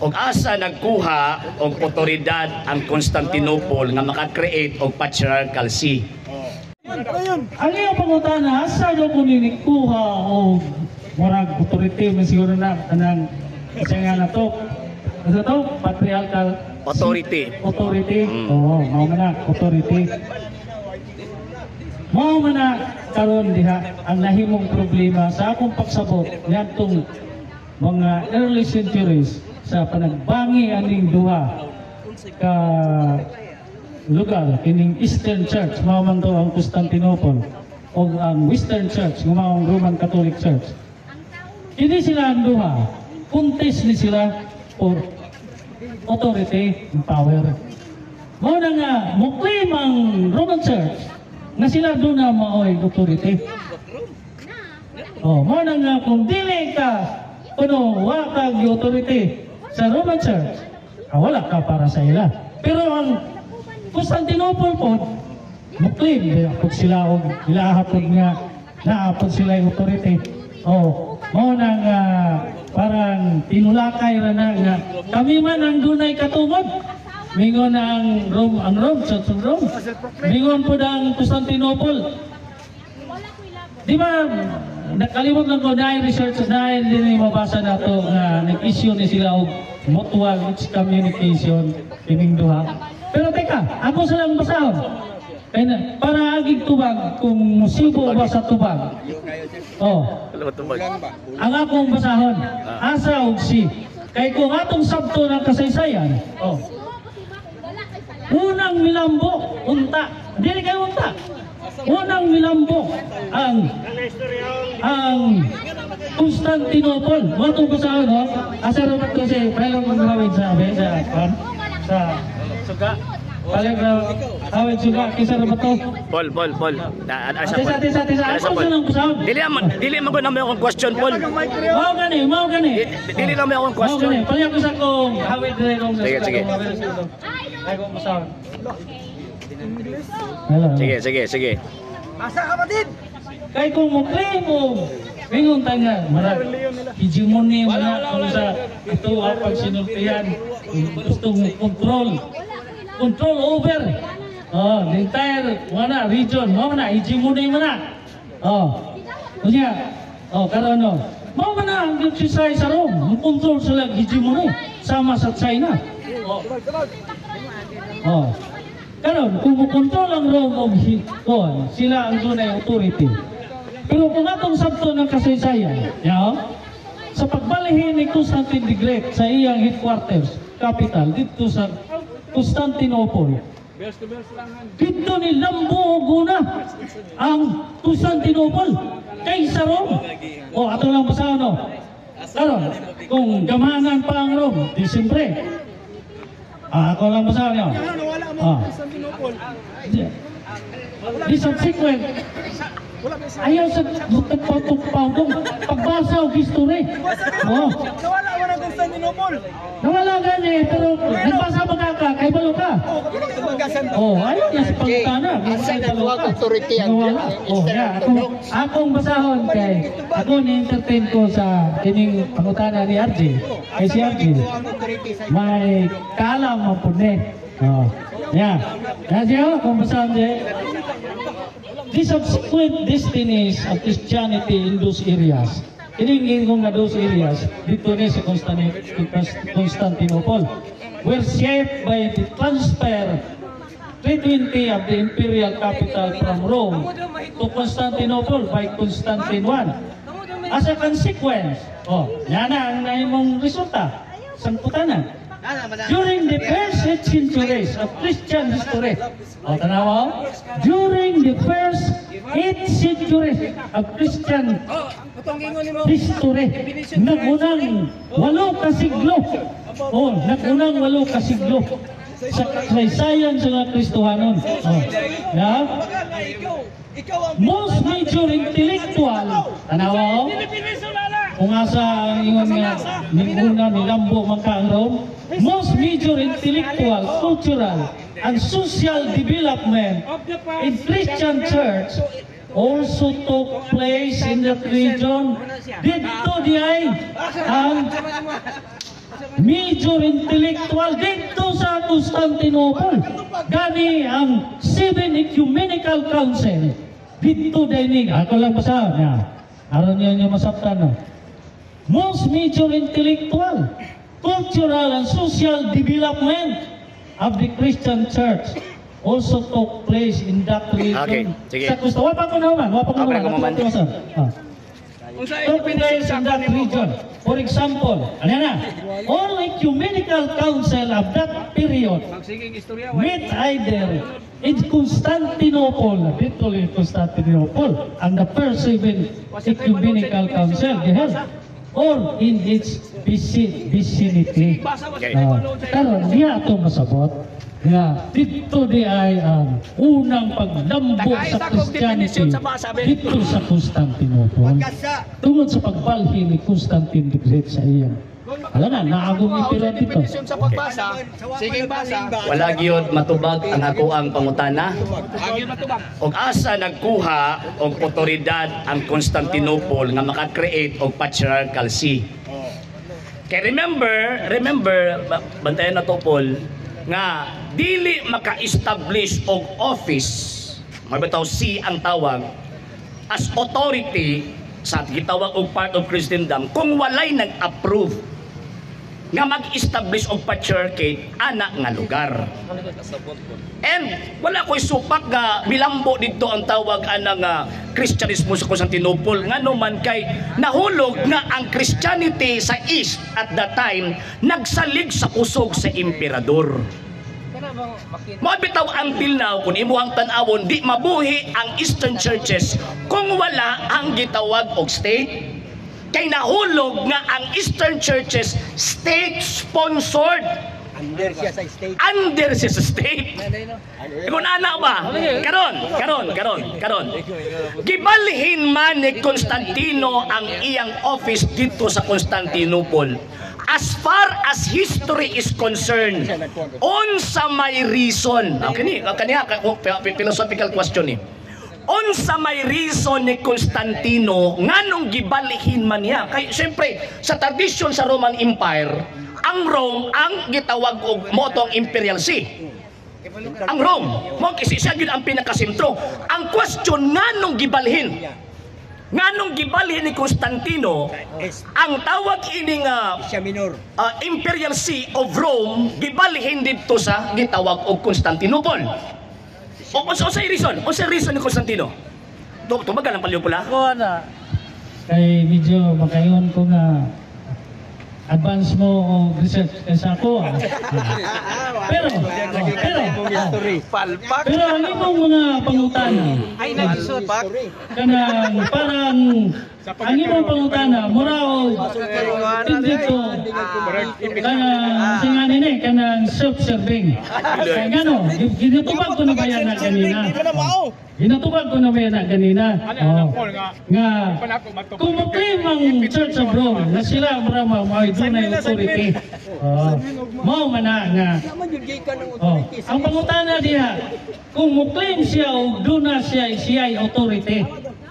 og asa nagkuha og otoridad ang Constantinople nga maka-create og patriarchal see. Ano yung pangutana, asa daw ko ninikuha o murag authority, may siguro na kanang kasi nga na to. Ano to? Patriarchal Authority. Authority. Oo, mao man na, authority. Mao man na karon diha ang nahimong problema sa akong pagsabot ngadtong mga early centuries sa panagbangi aning duha ka lugar kining Eastern Church, mao man to ang Constantinople o ang Western Church, mao ang Roman Catholic Church. Hindi sila ang duha, contest ni sila for authority and power. Mao na nga muklaim ang Roman Church na sila doon na maoy authority. Mao na nga kung dili ka kuno wa ka authority sa Roman Church, wala ka para sa ila. Pero ang Constantinople po, muklaim pag sila o ilahapod nga naapod sila yung authority. Mao na nga parang tinulakay ra na nga kami man ang dunay katungod. Mingon na ang Rome, Church of Rome. Mingon po na ang Constantinople. Di ba, nakalimot lang ko dahil research, dahil din mabasa na ito nga nag-issue ni sila o mutual excommunication kining duha. Pero teka, ako silang basahon. Para agig tubag, kung musibo ba sa tubag. Ang akong basahon, asa og si. Kay kung atong sabto ng kasaysayan, unang milambo, unta. Dili kayo unta. Unang milambo ang Constantinople. Atong basahon, asa rin ko si Pelong Magawid sa suga. Paling awit juga kisah na ba to? Paul. Tisa. Ako sa lang kusahon. Dili mo ko na may akong question, Paul. Mau gani. Dili na may akong question. Paling ako sa kong awit na yung sa Sige. Ay kong kusahon. Sige. Asa kapatid? Kay kung muklaim mo, mingon tanga, marag, hegemony mo na kung sa ito ang pagsinultihan, gustong control over the entire region, hegemony mo na. Kunya, karon mao man na ang exercise sa Rome, ang control sila hegemony sama sa China. Karon kung kontrol ang Rome sila ang dunay authority. Pero kung atong sabto ng kasaysayan, sa pagbalihin ni Constantine the Great sa iyang headquarters, capital, dito sa Constantinople, dito ni Lambo guna ang Constantinople kaysa Rome. Ato lang basahan karon kung gamanan pa ang Rome, Disyembre. Ako lang basahan niyo. Nawala mo Constantinople. Di subsequent ayaw sa pagpapagpagpagpag pagbasa o history. Nawala mo ng Constantinople. Nawala gani, pero nagbasa ba ka? Kay balo ka? Ayaw niya sa pagtana. Asa na duwag authority ang akong basahon kay ako ni-entertain ko sa kining pangutana ni RJ. Kay si RJ may kaalam ang pundi. Kung basahon niya, the subsequent destinies of Christianity in those areas, kung na those areas, dito ni sa Constantinople, were shaped by the transfer 320 of the imperial capital from Rome to Constantinople by Constantine I. As a consequence, yan na ang naimong resulta, sangputanan. During the first 8 centuries of Christian history, during the first 8 centuries of Christian history, nagunang 8 kasiglo, sa kasaysayan sa mga Kristohanon. Most major intellectual, kung asa ang ingon nga ninguna ni Lambo Mangkaang Rome, most major intellectual, cultural, and social development in Christian church also took place in that region. Dito di ay ang major intellectual dito sa Constantinople. Gani ang 7 Ecumenical Council dito dining. Ako lang basa niya. Aron niyo masabtan no. Most major intellectual, cultural and social development of the Christian Church also took place in that region. Okay, sige. Sa Costa, wapa ko naman. Okay, kumaman. Kung sa Took place in that region. For example, ano na, all ecumenical council of that period magsiging istorya, met either in Constantinople, dito in Constantinople, and the first 7 ecumenical council, they held, or in its vicinity. basa mo sa Okay. Karon niya ito masabot nga dito di ay ang unang pagdambog sa Christianity dito sa Constantinople tungod sa pagbalhi ni Constantine the Great sa iyang alam na, naagong impero dito. sa pagbasa, sige basa. Wala gyud matubag ang ako ang pangutana. Agyon matubag. Og asa nagkuha og otoridad ang Constantinople nga maka-create og patriarchal see. Kay remember, bantayan na to Paul, nga dili maka-establish og office, mabitaw see ang tawag, as authority sa gitawag og part of Christendom kung walay nag-approve nga mag-establish og patriarchate ana nga lugar. And wala ko'y supak nga milambo dito ang tawag ana nga Kristyanismo sa Constantinople nga naman kay nahulog nga ang Christianity sa East at that time nagsalig sa kusog sa emperador. Mabitaw until now kung imuhang tan-awon di mabuhi ang Eastern churches kung wala ang gitawag og state. Kay nahulog nga ang Eastern churches state-sponsored. Under siya sa state. Under siya sa state. Kung anak ba? Karon. Gibalhin man ni Constantino ang iyang office dito sa Constantinople. As far as history is concerned, unsa may reason. Kaniya, philosophical question ni. Unsa may reason ni Constantino nganong gibalhin man niya? Kay siyempre sa tradisyon sa Roman Empire, ang Rome ang gitawag og motong imperial see. Ang Rome, mo kasi siya gyud ang pinakasentro. Ang question nganong gibalhin? Nganong gibalhin ni Constantino ang tawag ining Siya minor. imperial see of Rome gibalhin dito sa gitawag og Constantinople. O unsay reason? Unsay reason ni Constantino? Tumagal ang palyo pula. Ako na. Kay medyo makayon ko nga advance mo o research kaysa ako. Pero ang imong mga pangutana Ay nagsupak. kanang parang ang imong pangutana mura o dito kanang singanin kanang self-serving. Kaya gano, ginatubag ko na ba yan na kanina? Ginatubag ko na ba yan na kanina? Nga, kung mag-claim ang Church of Rome na sila ang marama may dunay authority, mao man na nga. Ang pangutana diha, kung mag-claim siya o duna siya ay authority,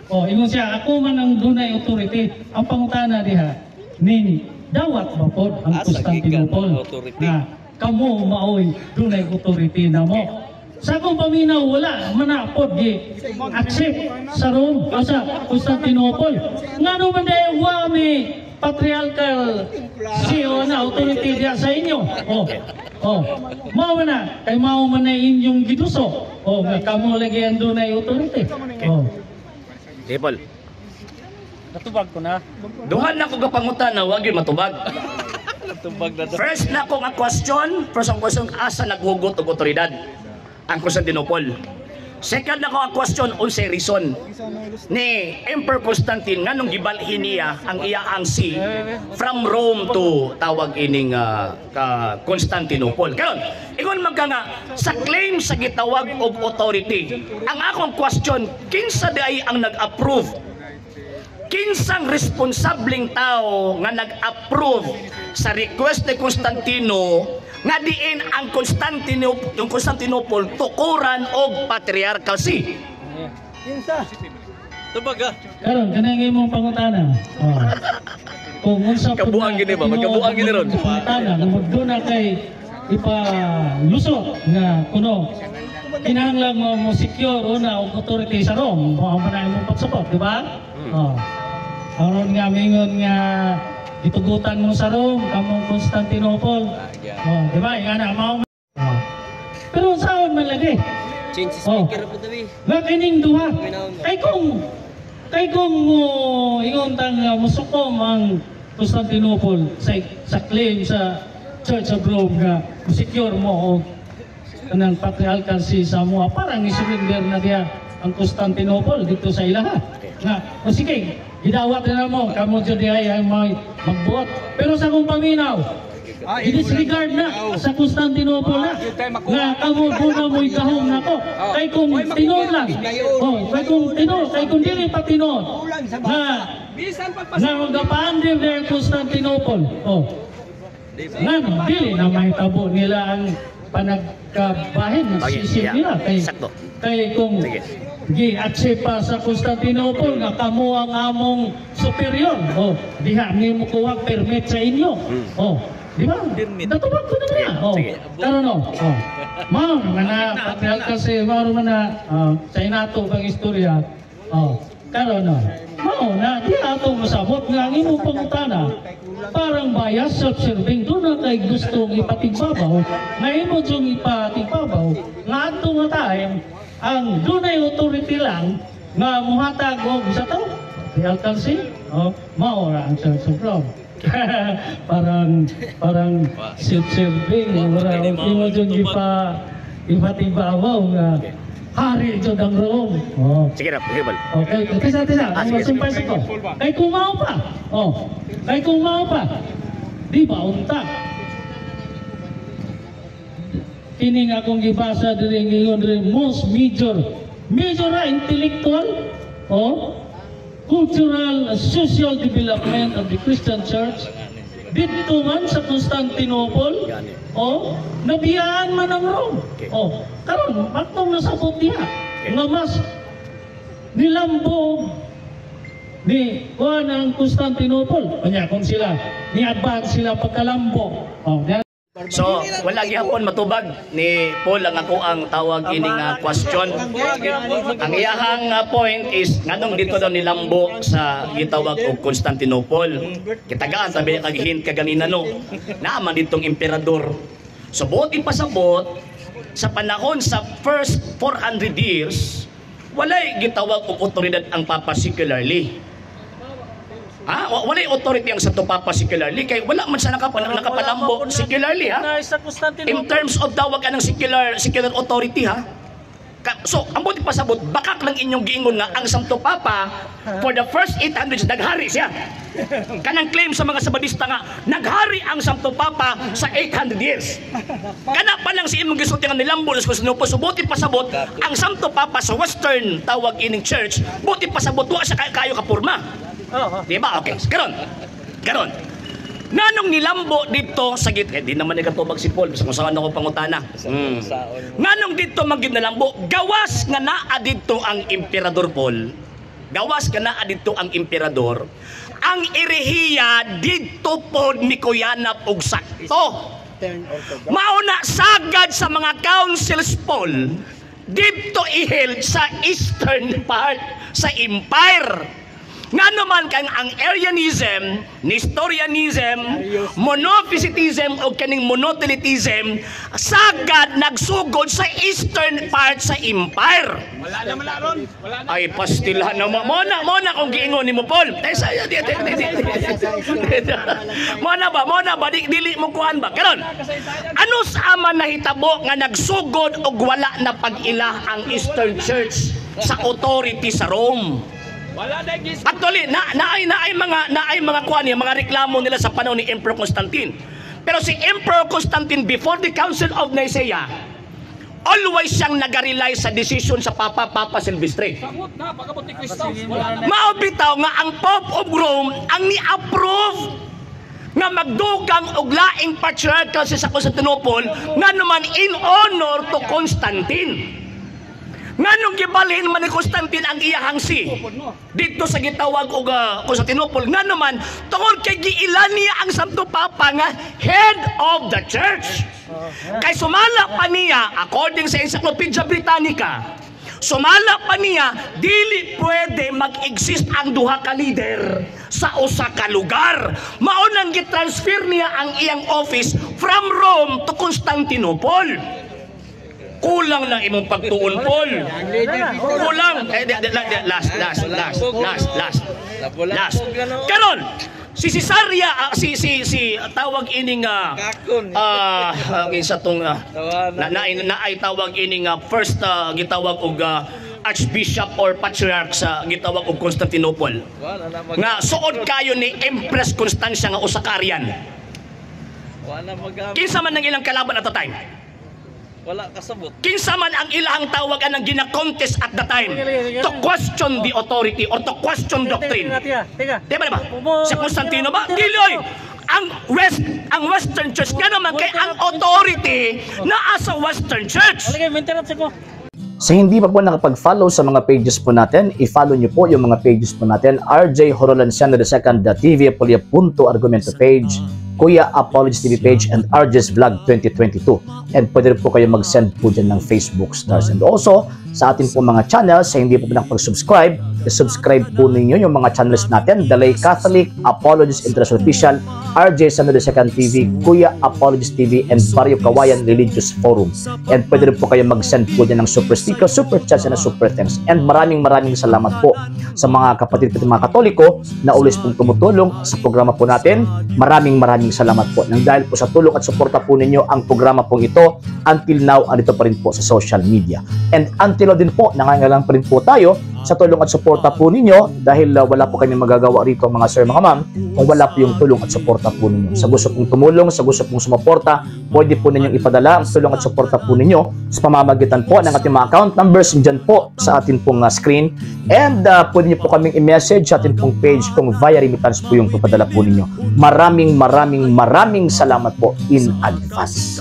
ingon siya, ako man ang dunay authority, ang pangutana diha, nin, dawat ba po ang Constantinople na kamo maoy dunay authority na mo. Sa akong paminaw, wala manapod di accept sa Rome o sa Constantinople. Nga naman dahil may patriarchal CEO na authority diya sa inyo. Mao man na, kay mao man na inyong giduso. Nga kamo lagi ang dunay authority. Paul. Natubag ko na. Duhan na ko kapangutana, wag yun matubag. Natubag na to. First na ko nga question, asa naghugot og otoridad ang Constantinople. Second na ko nga question, unsay reason ni Emperor Constantine nganong gibalhin niya ang iyaang see from Rome to tawag ining Constantinople. Karon, ingon magka nga sa claim sa gitawag og authority. Ang akong question, kinsa day ang nag-approve? Kinsang responsableng tao nga nag-approve sa request ni Constantino nga diin ang Constantinople tukuran og patriarchal see? Tubag ah. Karon, kanang imong pangutana. kung unsa po Kabuang gini ba? Magkabuang gini ron. Pangutana, doon na kay ipalusot nga kuno kinahanglan mo secure una og authority sa Rome mo man mo pagsupot, di ba? Oh. Aron nga mingon nga itugutan mo sa Rome kamong Constantinople. Oh, di ba? Nga na mao. Oh. Pero saan man lagi? Change Oh. speaker po tabi. Nga kining duha. Kay kung mo ingon tang musukom ang Constantinople sa claim sa Church of Rome nga secure mo og kanang patriarchal si Samoa parang isurrender na diya ang Constantinople dito sa ilaha. Nga, o sige, gidawat na mo kamo jud ay magbuot. Pero sa kung paminaw, i-disregard na sa Constantinople na. Nga kamo na mo ikahom na ko. Kay kung tinod lang. Oh, kay kung dili pa tinod. Na magapaandim na ang Constantinople. Oh. Nga, dili na may tabo nila ang panagkabahin ng sisip nila. Kay kung gi-atse pa sa Constantinople nga kamo ang among superior. Oh, diha ni mo kuha permit sa inyo. Oh, di ba? Natubag ko na niya. Oh, karon no. Oh. Mao na patriarchal kasi mao man na sa inato pang istorya. Oh, karon no. Mao na di ato masabot nga ang imong pangutana. Parang bias self-serving doon na kay gustong ipatigbabaw. Nga imo diyong ipatigbabaw. Nga ato nga time ang dunay authority lang nga muhatag og sa to the alcalde mao ra ang Church of Rome. parang self-serving wala imo jud ipatibabaw nga hari jud ang Rome. Sige na, Hibal. Okay, tisa ang simpay sa ko kay kumao pa kay kumao pa di ba unta kining akong gibasa diri ngayon diri most major na intellectual cultural social development of the Christian Church dito man sa Constantinople nabiyaan man ang Rome karon matong nasabot diha nga mas nilambog ni kuan ang Constantinople kanya kung sila ni-advance sila pagkalambo So, wala gihapon matubag ni Paul ang ako ang tawag ining question. Ang iyahang point is nganong dito daw nilambo sa gitawag og Constantinople. Kitagaan tabi kag hint kaganina no. Naaman ditong emperador. So buot ipasabot sa panahon sa first 400 years walay gitawag og otoridad ang Papa secularly. Walay authority ang Santo Papa secularly kay wala man siya nakapalambo secularly in terms of tawag anang secular authority So, ang buti pasabot, bakak lang inyong giingon nga ang Santo Papa for the first 800 naghari siya. Kanang claim sa mga Sabadista nga naghari ang Santo Papa sa 800 years. Kana pa lang si imong gisulti nga nilambo sa Constantinople. So buti pasabot ang Santo Papa sa Western tawag ining church, buti pasabot wa siya kayo kapurma. Di ba? Okay. Karon. Nanong nilambo dito sa di naman ikatubag si Paul sa kung saan ako pangutana. Nanong dito maginalambo, gawas nga naa dito ang emperador Paul. Gawas nga naa dito ang emperador. Ang erehiya dito po ni kuyanap og sakto. Mauna sagad sa mga councils Paul dito iheld sa eastern part sa empire. Nga naman kang ang Arianism, Nestorianism, Monophysitism o kaning monothelitism sagad nagsugod sa eastern part sa empire. Wala na malaron. Ay pastilan na mo na kung giingon nimo Paul. Tay saya di. Mo na ba dili mo kuan ba? Karon. Ano sa man nahitabo nga nagsugod og wala na pag-ila ang Eastern Church sa authority sa Rome? Actually, naay mga kuan niya, mga reklamo nila sa panahon ni Emperor Constantine. Pero si Emperor Constantine before the Council of Nicaea, always siyang nag-rely sa decision sa Papa Silvestre. Maobitaw nga ang Pope of Rome ang ni-approve nga magdugang og laing patriarchal sa Constantinople nga naman in honor to Constantine. Nganong gibalhin man ni Constantine ang iyahang si dito sa gitawag og Constantinople nga naman tungod kay giilan niya ang Santo Papa nga head of the church. Kay sumala pa niya according sa Encyclopedia Britannica, sumala pa niya dili pwede mag-exist ang duha ka leader sa usa ka lugar. Mao nang gitransfer niya ang iyang office from Rome to Constantinople. Kulang lang imong pagtuon, Paul. Kulang. Last. Karon, si Cesaria, si tawag ining sa tong naay tawag ining first gitawag og Archbishop or Patriarch sa gitawag og Constantinople. Nga suod kayo ni Empress Constantia nga usa ka Aryan. Kinsa man ang ilang kalaban at the time? Wala kasabot. Kinsa man ang ilang tawagan ng gina-contest at the time to question the authority or to question doctrine. Di ba? Si Constantino ba? Dili oy. Ang Western Church nga naman kay ang authority na asa Western Church. Sa hindi pa po nakapag-follow sa mga pages po natin, i-follow nyo po yung mga pages po natin, RJ Horolanciano II, TV Apolia Punto Argumento page, Kuya Apologies TV page, and RJ's Vlog 2022. And pwede rin po kayo mag-send po dyan ng Facebook stars. And also, sa atin po mga channels, sa hindi po nakapag-subscribe, i-subscribe po ninyo yung mga channels natin, The Lay Catholic, Apologies International Official, RJ Sanado II TV, Kuya Apologies TV, and Barrio Kawayan Religious Forum. And pwede rin po kayo mag-send po dyan ng super sticker, super chats, and super thanks. And maraming salamat po sa mga kapatid at mga Katoliko na ulis pong tumutulong sa programa po natin. Maraming salamat po. Nang dahil po sa tulong at suporta po ninyo, ang programa pong ito, until now, andito pa rin po sa social media. And until now din po, nangangailangan pa rin po tayo sa tulong at suporta po ninyo dahil wala po kami magagawa rito mga sir, mga ma'am, kung wala po yung tulong at suporta po ninyo. Sa gusto pong tumulong, sa gusto pong sumuporta, pwede po ninyong ipadala ang tulong at suporta po ninyo sa pamamagitan po ng ating mga account numbers dyan po sa ating pong screen. And pwede niyo po kaming i-message sa ating pong page kung via remittance po yung papadala po ninyo. Maraming salamat po in advance.